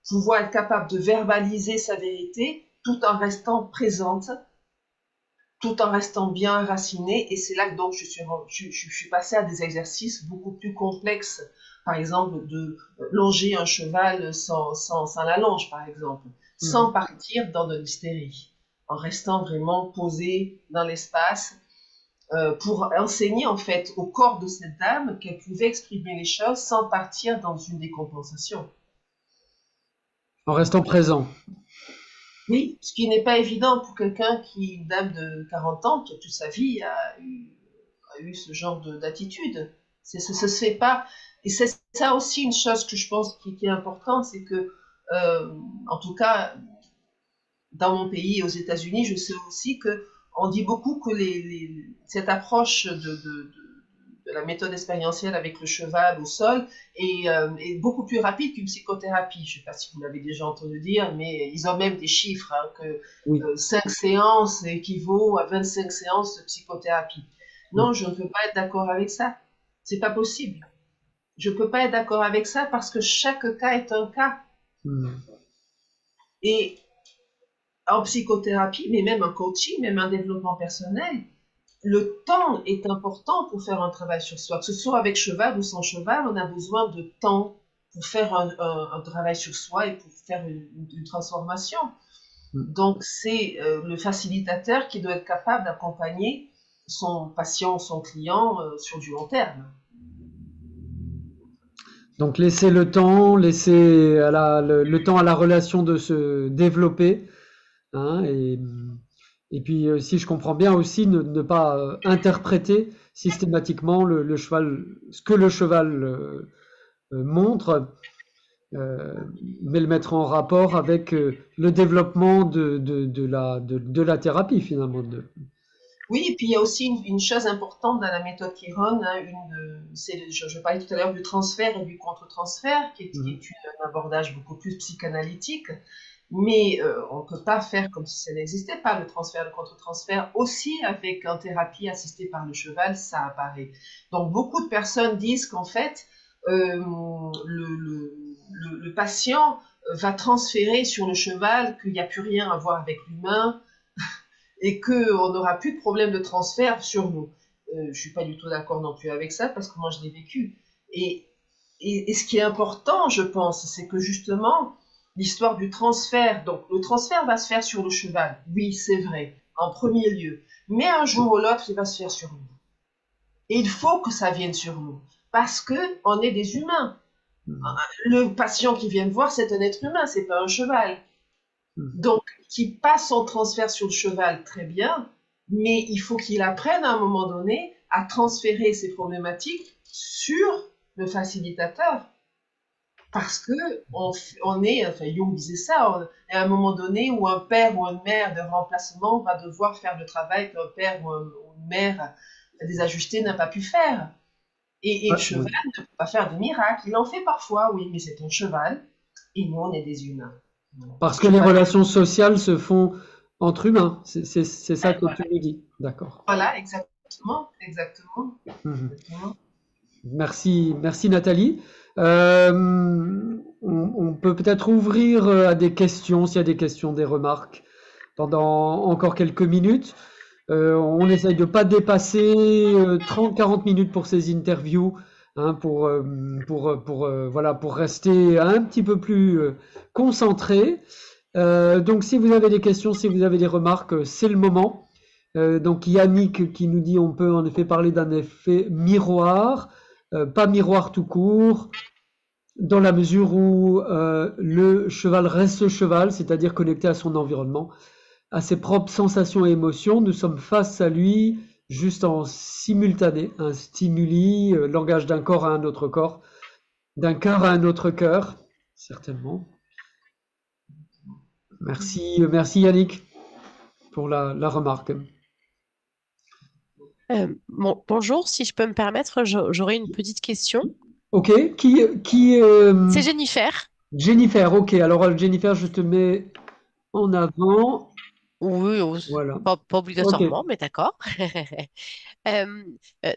Speaker 2: pouvoir être capable de verbaliser sa vérité tout en restant présente, tout en restant bien racinée. Et c'est là que donc je suis passée à des exercices beaucoup plus complexes. Par exemple, de longer un cheval sans la longe, par exemple, sans partir dans de l'hystérie, en restant vraiment posé dans l'espace, pour enseigner en fait au corps de cette dame qu'elle pouvait exprimer les choses sans partir dans une décompensation.
Speaker 1: En restant présent.
Speaker 2: Oui, ce qui n'est pas évident pour quelqu'un qui, une dame de 40 ans, qui toute sa vie a eu ce genre d'attitude. Ça se fait pas. Et c'est ça aussi une chose que je pense qui est importante, c'est que, en tout cas, dans mon pays et aux États-Unis, je sais aussi que on dit beaucoup que cette approche de la méthode expérientielle avec le cheval au sol est beaucoup plus rapide qu'une psychothérapie. Je ne sais pas si vous l'avez déjà entendu dire, mais ils ont même des chiffres, hein, que 5 séances équivaut à 25 séances de psychothérapie. Non, je ne peux pas être d'accord avec ça. C'est pas possible. Je ne peux pas être d'accord avec ça parce que chaque cas est un cas. Et en psychothérapie, mais même en coaching, même en développement personnel, le temps est important pour faire un travail sur soi. Que ce soit avec cheval ou sans cheval, on a besoin de temps pour faire un travail sur soi et pour faire une transformation. Donc, c'est le facilitateur qui doit être capable d'accompagner son patient, son client sur du long terme.
Speaker 1: Donc laisser le temps, laisser le temps à la relation de se développer, hein, et puis si je comprends bien aussi, ne pas interpréter systématiquement le cheval, ce que le cheval montre, mais le mettre en rapport avec le développement de la thérapie finalement.
Speaker 2: Oui, et puis il y a aussi une chose importante dans la méthode Chiron, hein, je parlais tout à l'heure du transfert et du contre-transfert, qui est un abordage beaucoup plus psychanalytique, mais on ne peut pas faire comme si ça n'existait pas, le transfert, le contre-transfert, aussi avec en thérapie assistée par le cheval, ça apparaît. Donc beaucoup de personnes disent qu'en fait, le patient va transférer sur le cheval, qu'il n'y a plus rien à voir avec l'humain, et qu'on n'aura plus de problème de transfert sur nous. Je ne suis pas du tout d'accord non plus avec ça, parce que moi, je l'ai vécu. Et ce qui est important, je pense, c'est que justement, l'histoire du transfert, donc le transfert va se faire sur le cheval, oui, c'est vrai, en premier lieu. Mais un jour ou l'autre, il va se faire sur nous. Et il faut que ça vienne sur nous, parce qu'on est des humains. Le patient qui vient me voir, c'est un être humain, c'est pas un cheval. Donc, qui passe son transfert sur le cheval, très bien, mais il faut qu'il apprenne à un moment donné à transférer ses problématiques sur le facilitateur. parce que on est, enfin Jung disait ça, à un moment donné où un père ou une mère de remplacement va devoir faire le travail qu'un père ou une mère désajustée n'a pas pu faire. Et le cheval ne peut pas faire de miracle. Il en fait parfois, oui, mais c'est un cheval et nous, on est des humains.
Speaker 1: Parce que les relations sociales se font entre humains. C'est ça que tu nous dis. D'accord.
Speaker 2: Voilà, exactement.
Speaker 1: Merci Nathalie. On peut peut-être ouvrir à des questions, s'il y a des questions, des remarques, pendant encore quelques minutes. On essaye de ne pas dépasser 30-40 minutes pour ces interviews, hein, pour rester un petit peu plus concentré. Donc si vous avez des questions, si vous avez des remarques, c'est le moment. Donc Yannick qui nous dit on peut en effet parler d'un effet miroir, pas miroir tout court, dans la mesure où le cheval reste cheval, c'est-à-dire connecté à son environnement, à ses propres sensations et émotions. Nous sommes face à lui, juste en simultané, un stimuli, langage d'un corps à un autre corps, d'un cœur à un autre cœur, certainement. Merci Yannick pour la remarque.
Speaker 4: Bonjour, si je peux me permettre, j'aurais une petite question.
Speaker 1: Ok,
Speaker 4: C'est Jennifer.
Speaker 1: Jennifer, ok. Alors Jennifer, je te mets en avant.
Speaker 4: Oui,
Speaker 1: Voilà.
Speaker 4: pas obligatoirement,
Speaker 1: Ok.
Speaker 4: mais d'accord.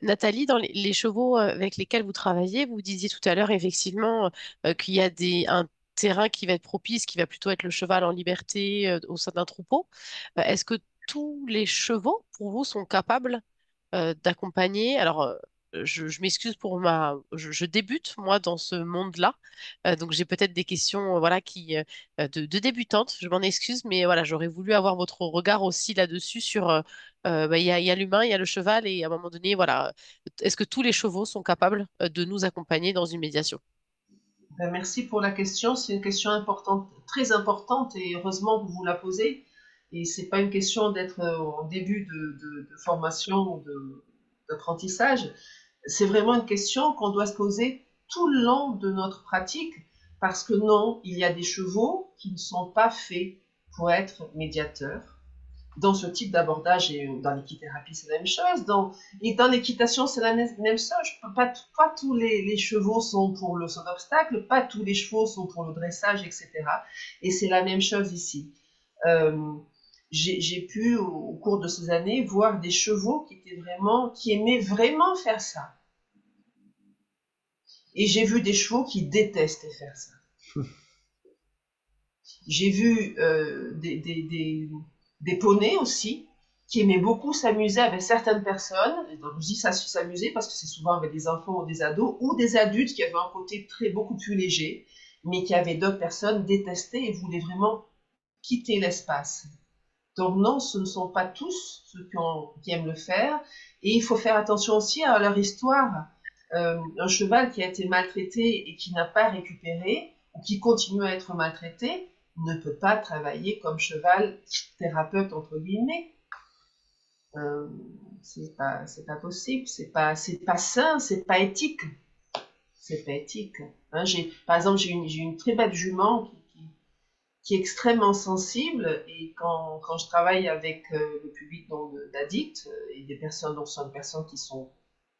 Speaker 4: Nathalie, dans les chevaux avec lesquels vous travaillez, vous disiez tout à l'heure effectivement qu'il y a un terrain qui va être propice, qui va plutôt être le cheval en liberté au sein d'un troupeau. Est-ce que tous les chevaux, pour vous, sont capables d'accompagner? Alors, je m'excuse pour je débute moi dans ce monde-là. Donc j'ai peut-être des questions voilà de débutante. Je m'en excuse, mais voilà, j'aurais voulu avoir votre regard aussi là-dessus sur il y a l'humain, il y a le cheval et à un moment donné voilà, est-ce que tous les chevaux sont capables de nous accompagner dans une médiation?
Speaker 2: Ben, merci pour la question. C'est une question importante, très importante, et heureusement que vous la posez. Et c'est pas une question d'être en début de formation ou d'apprentissage. C'est vraiment une question qu'on doit se poser tout le long de notre pratique, parce que non, il y a des chevaux qui ne sont pas faits pour être médiateurs. Dans ce type d'abordage, et dans l'équithérapie, c'est la même chose. Et dans l'équitation, c'est la même chose. Pas tous les chevaux sont pour le saut d'obstacle, pas tous les chevaux sont pour le dressage, etc. Et c'est la même chose ici. J'ai pu, au cours de ces années, voir des chevaux qui aimaient vraiment faire ça. Et j'ai vu des chevaux qui détestaient faire ça. J'ai vu des poneys aussi, qui aimaient beaucoup s'amuser avec certaines personnes. Et donc, je dis ça s'amuser parce que c'est souvent avec des enfants ou des ados, ou des adultes qui avaient un côté beaucoup plus léger, mais qui avaient d'autres personnes détestées et voulaient vraiment quitter l'espace. Donc non, ce ne sont pas tous ceux qui aiment le faire. Et il faut faire attention aussi à leur histoire. Un cheval qui a été maltraité et qui n'a pas récupéré, ou qui continue à être maltraité, ne peut pas travailler comme cheval thérapeute entre guillemets. C'est pas possible, c'est pas sain, c'est pas éthique. C'est pas éthique. Hein, par exemple, j'ai une très belle jument qui est extrêmement sensible, et quand je travaille avec le public d'addicts et des personnes, dont sont des personnes qui sont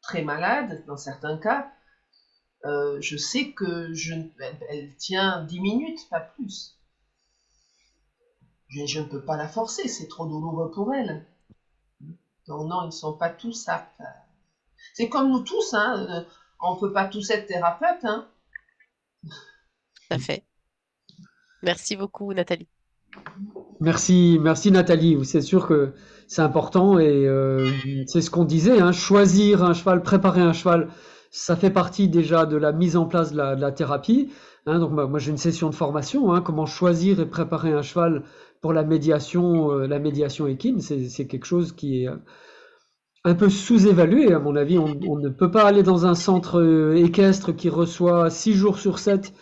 Speaker 2: très malades dans certains cas, je sais que elle tient 10 minutes, pas plus. Je ne peux pas la forcer, c'est trop douloureux pour elle. Donc non, ils ne sont pas tous aptes. C'est comme nous tous, hein, on ne peut pas tous être thérapeutes. Hein.
Speaker 4: Tout à fait. Merci beaucoup, Nathalie.
Speaker 1: Merci Nathalie. C'est sûr que c'est important et c'est ce qu'on disait, hein, choisir un cheval, préparer un cheval, ça fait partie déjà de la mise en place de la thérapie. Hein, donc moi j'ai une session de formation, hein, comment choisir et préparer un cheval pour la médiation équine. C'est quelque chose qui est un peu sous-évalué à mon avis. On ne peut pas aller dans un centre équestre qui reçoit 6 jours sur 7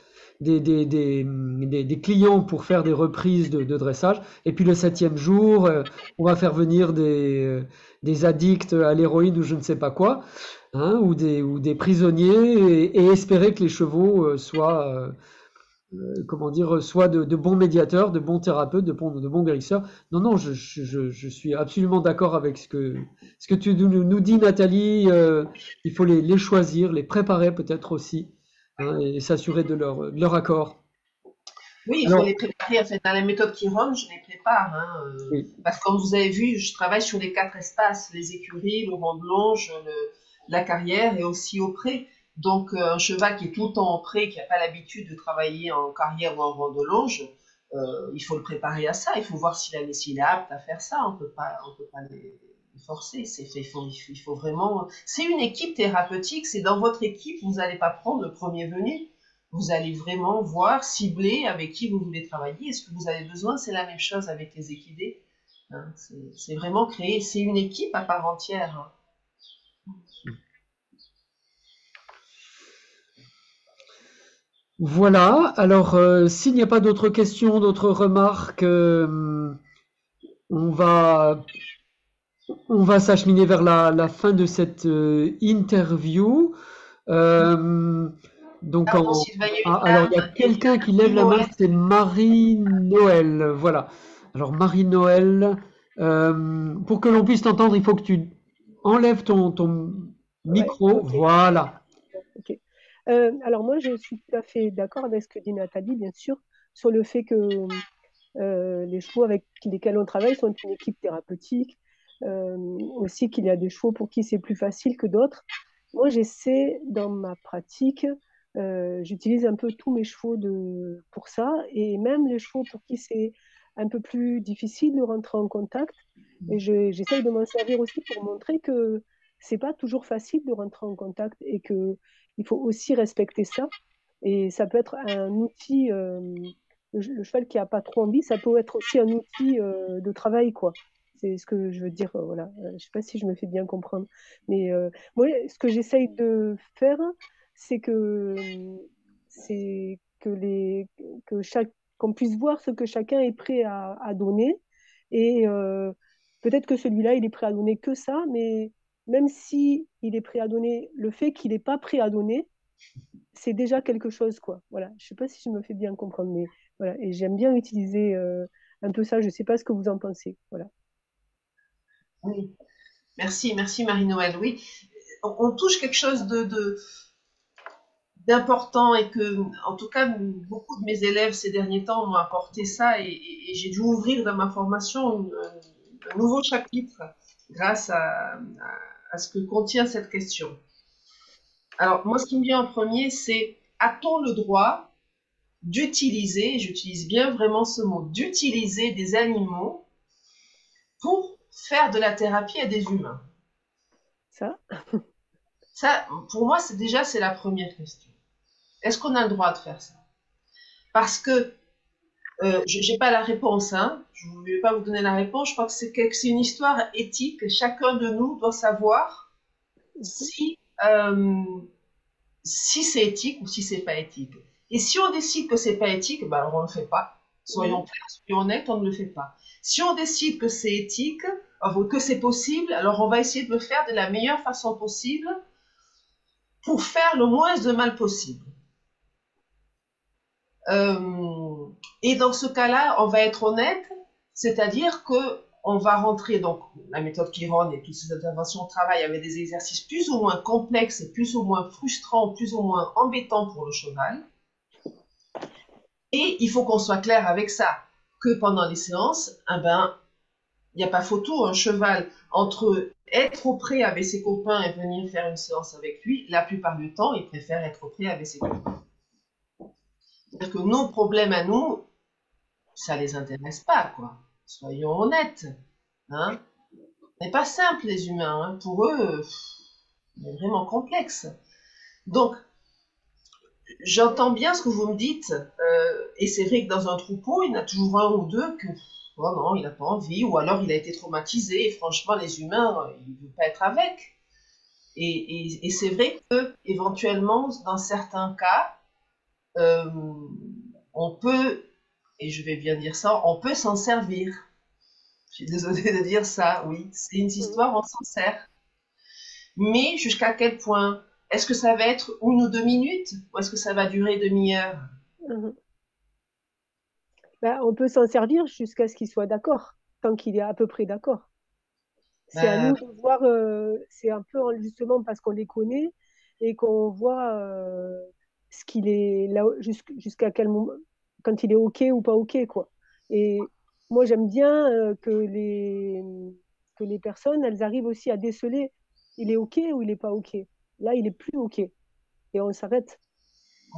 Speaker 1: des clients pour faire des reprises de dressage. Et puis le 7e jour, on va faire venir des addicts à l'héroïne ou je ne sais pas quoi, hein, ou des prisonniers, et espérer que les chevaux soient, comment dire, soient de bons médiateurs, de bons thérapeutes, de bons guérisseurs. Non, non, je suis absolument d'accord avec ce que tu nous dis, Nathalie. Il faut les choisir, les préparer peut-être aussi, hein, et s'assurer de leur accord.
Speaker 2: Oui, il faut
Speaker 1: Alors,
Speaker 2: les préparer. En fait, dans la méthode Chiron, je les prépare, hein,
Speaker 1: oui,
Speaker 2: parce que comme vous avez vu, je travaille sur les 4 espaces, les écuries, le rond de longe, la carrière et aussi au pré. Donc, un cheval qui est tout le temps en pré, qui n'a pas l'habitude de travailler en carrière ou en rond de longe, il faut le préparer à ça. Il faut voir s'il est apte à faire ça. On peut pas les forcer. Il faut vraiment. C'est une équipe thérapeutique. C'est dans votre équipe. Vous n'allez pas prendre le premier venu. Vous allez vraiment voir, cibler avec qui vous voulez travailler. Est-ce que vous avez besoin? C'est la même chose avec les équidés. Hein, c'est vraiment créé. C'est une équipe à part entière. Hein.
Speaker 1: voilà. Alors, s'il n'y a pas d'autres questions, d'autres remarques, on va s'acheminer vers la fin de cette interview. Euh, donc,
Speaker 2: Pardon, Sylvain, il y a une
Speaker 1: alors, il y a
Speaker 2: dame.
Speaker 1: quelqu'un qui lève la main,
Speaker 2: Noël.
Speaker 1: c'est Marie-Noël. Voilà. Alors, Marie-Noël, pour que l'on puisse t'entendre, il faut que tu enlèves ton
Speaker 5: Ouais,
Speaker 1: micro.
Speaker 5: ok.
Speaker 1: Voilà.
Speaker 5: Ok. Alors moi, je suis tout à fait d'accord avec ce que dit Nathalie, bien sûr, sur le fait que les chevaux avec lesquels on travaille sont une équipe thérapeutique. Aussi qu'il y a des chevaux pour qui c'est plus facile que d'autres. Moi, j'essaie dans ma pratique, j'utilise un peu tous mes chevaux pour ça, et même les chevaux pour qui c'est un peu plus difficile de rentrer en contact. Et j'essaye de m'en servir aussi pour montrer que c'est pas toujours facile de rentrer en contact et que il faut aussi respecter ça. Et ça peut être un outil, le cheval qui a pas trop envie, ça peut être aussi un outil de travail, quoi. C'est ce que je veux dire, voilà. Je sais pas si je me fais bien comprendre. Mais moi, ce que j'essaye de faire, c'est c'est que qu'on puisse voir ce que chacun est prêt à donner. Et peut-être que celui-là, il est prêt à donner que ça, mais même si il est prêt à donner, le fait qu'il n'est pas prêt à donner, c'est déjà quelque chose, quoi. Voilà. Je sais pas si je me fais bien comprendre, mais voilà. Et j'aime bien utiliser un peu ça. Je sais pas ce que vous en pensez. Voilà.
Speaker 2: Oui. Merci Marie-Noël. Oui, on touche quelque chose d'important et que, en tout cas, beaucoup de mes élèves ces derniers temps m'ont apporté ça et j'ai dû ouvrir dans ma formation un nouveau chapitre grâce à ce que contient cette question. Alors, moi, ce qui me vient en premier, c'est a-t-on le droit d'utiliser, j'utilise bien vraiment ce mot, d'utiliser des animaux pour faire de la thérapie à des humains?
Speaker 5: Ça,
Speaker 2: Ça, pour moi, c'est la première question. Est-ce qu'on a le droit de faire ça? Parce que je n'ai pas la réponse, hein. Je ne vais pas vous donner la réponse. Je crois que c'est une histoire éthique. Chacun de nous doit savoir si, si c'est éthique ou si c'est pas éthique. Et si on décide que c'est pas éthique, ben alors on ne le fait pas. Soyons clairs, soyons honnêtes, on ne le fait pas. Si on décide que c'est éthique, que c'est possible, alors on va essayer de le faire de la meilleure façon possible pour faire le moins de mal possible. Et dans ce cas-là, on va être honnête, c'est-à-dire que on va rentrer, donc la méthode Chiron et toutes ces interventions au travail avec des exercices plus ou moins complexes et plus ou moins frustrants, plus ou moins embêtants pour le cheval. Et il faut qu'on soit clair avec ça, que pendant les séances, eh ben, il n'y a pas photo, un cheval, entre être au pré avec ses copains et venir faire une séance avec lui, la plupart du temps, il préfère être au pré avec ses copains. C'est-à-dire que nos problèmes à nous, ça les intéresse pas, quoi. Soyons honnêtes. Hein. C'est pas simple, les humains. Hein. Pour eux, c'est vraiment complexe. Donc, j'entends bien ce que vous me dites, et c'est vrai que dans un troupeau, il y en a toujours un ou deux que, oh non, il n'a pas envie, ou alors il a été traumatisé, et franchement, les humains, il ne veut pas être avec. Et c'est vrai que, éventuellement, dans certains cas, euh, on peut, et je vais bien dire ça, on peut s'en servir. Je suis désolée de dire ça, oui, c'est une histoire, on s'en sert. Mais jusqu'à quel point? Est-ce que ça va être 1 ou 2 minutes ou est-ce que ça va durer demi-heure?
Speaker 5: Mhm. Ben, on peut s'en servir jusqu'à ce qu'il soit d'accord, tant qu'il est à peu près d'accord. C'est à
Speaker 2: Ben,
Speaker 5: nous de voir, c'est un peu justement parce qu'on les connaît et qu'on voit ce qu'il est là, jusqu'à quel moment, quand il est OK ou pas OK, quoi. Et moi, j'aime bien que les personnes, elles arrivent aussi à déceler, il est OK ou il est pas OK. Là, il est plus OK. Et on s'arrête.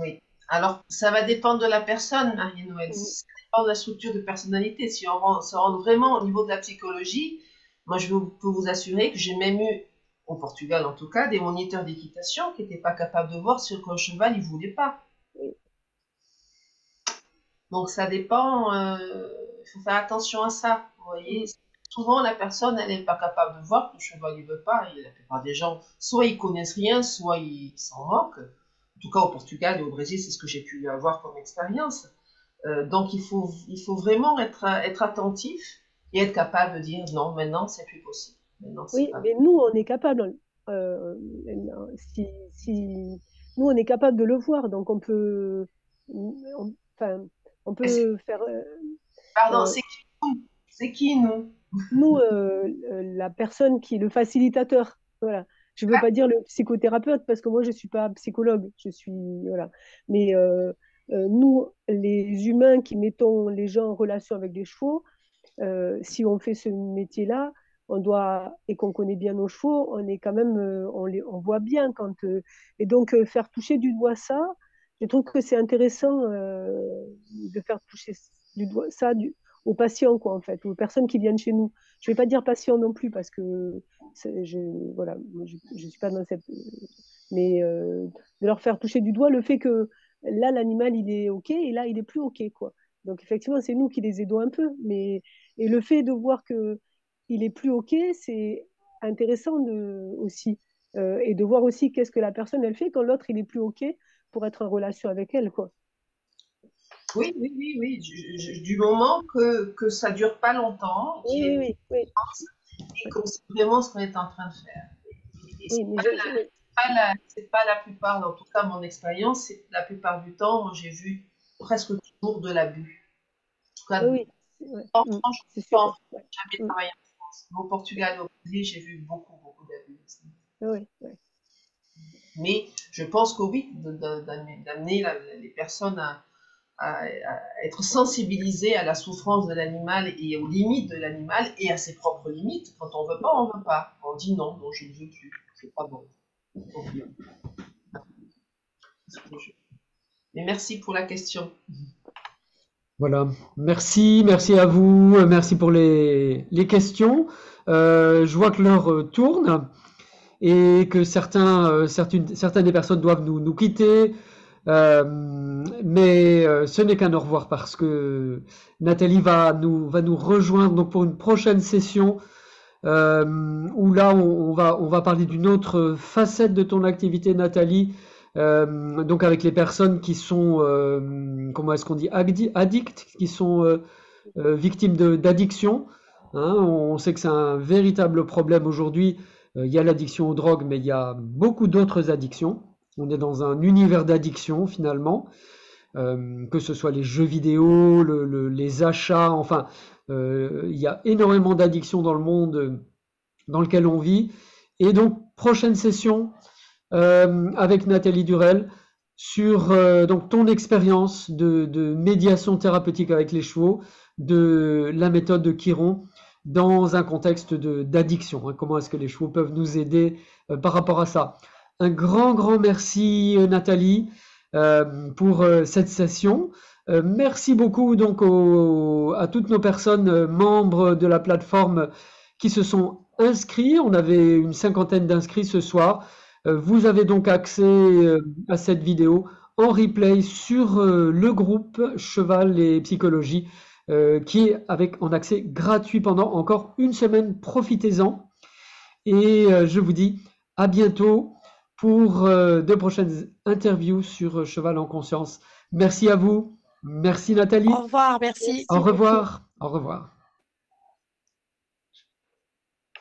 Speaker 2: oui. Alors, ça va dépendre de la personne, Marie-Noël.
Speaker 5: Mhm.
Speaker 2: Ça dépend de la structure de personnalité. Si se rend vraiment au niveau de la psychologie, moi, peux vous assurer que j'ai même eu, au Portugal en tout cas, des moniteurs d'équitation qui n'étaient pas capables de voir sur quel cheval ils voulaient pas.
Speaker 5: Oui.
Speaker 2: Donc, ça dépend. Il faut faire attention à ça. Vous voyez,
Speaker 5: Mhm.
Speaker 2: souvent, la personne, elle n'est pas capable de voir que le cheval, il veut pas. Et la plupart des gens, soit ils connaissent rien, soit ils s'en moquent. En tout cas, au Portugal et au Brésil, c'est ce que j'ai pu avoir comme expérience. Donc, il faut vraiment être attentif et être capable de dire non, maintenant, c'est plus possible. Maintenant, c'est
Speaker 5: Oui,
Speaker 2: pas.
Speaker 5: mais nous, on est capable. euh, nous, on est capable de le voir, donc enfin, on peut faire.
Speaker 2: Pardon,
Speaker 5: Euh,
Speaker 2: c'est qui nous? C'est qui nous?
Speaker 5: nous, la personne qui est le facilitateur, voilà. Je ne veux pas dire le psychothérapeute parce que moi, je ne suis pas psychologue. Je suis, voilà. Mais nous, les humains qui mettons les gens en relation avec des chevaux, si on fait ce métier-là, on doit et qu'on connaît bien nos chevaux, on est quand même, on voit bien quand. Et donc faire toucher du doigt ça, je trouve que c'est intéressant de faire toucher du doigt ça aux patients quoi en fait, aux personnes qui viennent chez nous. Je vais pas dire patients non plus parce que je voilà, je suis pas dans cette, mais de leur faire toucher du doigt le fait que là l'animal il est ok et là il est plus ok quoi. Donc effectivement c'est nous qui les aidons un peu, mais et le fait de voir que il est plus OK, c'est intéressant aussi. Et de voir aussi qu'est-ce que la personne elle fait quand l'autre il est plus OK pour être en relation avec elle, quoi.
Speaker 2: Oui, oui, oui, oui. Du moment que ça dure pas longtemps,
Speaker 5: Oui,
Speaker 2: qu'il y
Speaker 5: oui,
Speaker 2: ait
Speaker 5: oui, oui,
Speaker 2: et qu'on sait vraiment ce qu'on est en train de faire. Et
Speaker 5: oui, mais oui,
Speaker 2: c'est pas la plupart, en tout cas mon expérience, c'est la plupart du temps, moi j'ai vu presque toujours de l'abus. En tout cas,
Speaker 5: oui, ouais,
Speaker 2: en France,
Speaker 5: c'est
Speaker 2: pas
Speaker 5: sûr.
Speaker 2: en France,
Speaker 5: Ouais,
Speaker 2: j'ai jamais travaillé en France. Mais au Portugal et au Brésil, j'ai vu beaucoup, beaucoup d'abus.
Speaker 5: ouais, ouais.
Speaker 2: Mais je pense que oui, d'amener les personnes à être sensibilisées à la souffrance de l'animal et aux limites de l'animal et à ses propres limites. Quand on veut pas, on veut pas. On dit non, non, je ne veux plus. C'est pas bon. Mais merci pour la question.
Speaker 1: Voilà. Merci, merci à vous, merci pour les questions. Je vois que l'heure tourne et que certaines des personnes doivent nous quitter. Mais ce n'est qu'un au revoir parce que Nathalie va nous rejoindre donc pour une prochaine session où là on va parler d'une autre facette de ton activité, Nathalie. Donc avec les personnes qui sont comment est-ce qu'on dit addicts, qui sont victimes d'addiction. Hein, on sait que c'est un véritable problème aujourd'hui. Il y a l'addiction aux drogues, mais il y a beaucoup d'autres addictions. On est dans un univers d'addiction finalement, que ce soit les jeux vidéo, les achats, enfin, il y a énormément d'addictions dans le monde dans lequel on vit. Et donc, prochaine session avec Nathalie Durel sur donc ton expérience de médiation thérapeutique avec les chevaux, de la méthode de Chiron dans un contexte d'addiction. Hein, comment est-ce que les chevaux peuvent nous aider par rapport à ça? Un grand merci Nathalie pour cette session. Merci beaucoup donc à toutes nos personnes membres de la plateforme qui se sont inscrits. On avait une cinquantaine d'inscrits ce soir. Vous avez donc accès à cette vidéo en replay sur le groupe Cheval et Psychologie qui est en accès gratuit pendant encore une semaine. Profitez-en et je vous dis à bientôt pour de prochaines interviews sur Cheval en Conscience. Merci à vous. Merci Nathalie.
Speaker 4: Au revoir, merci.
Speaker 1: Au revoir. Au revoir.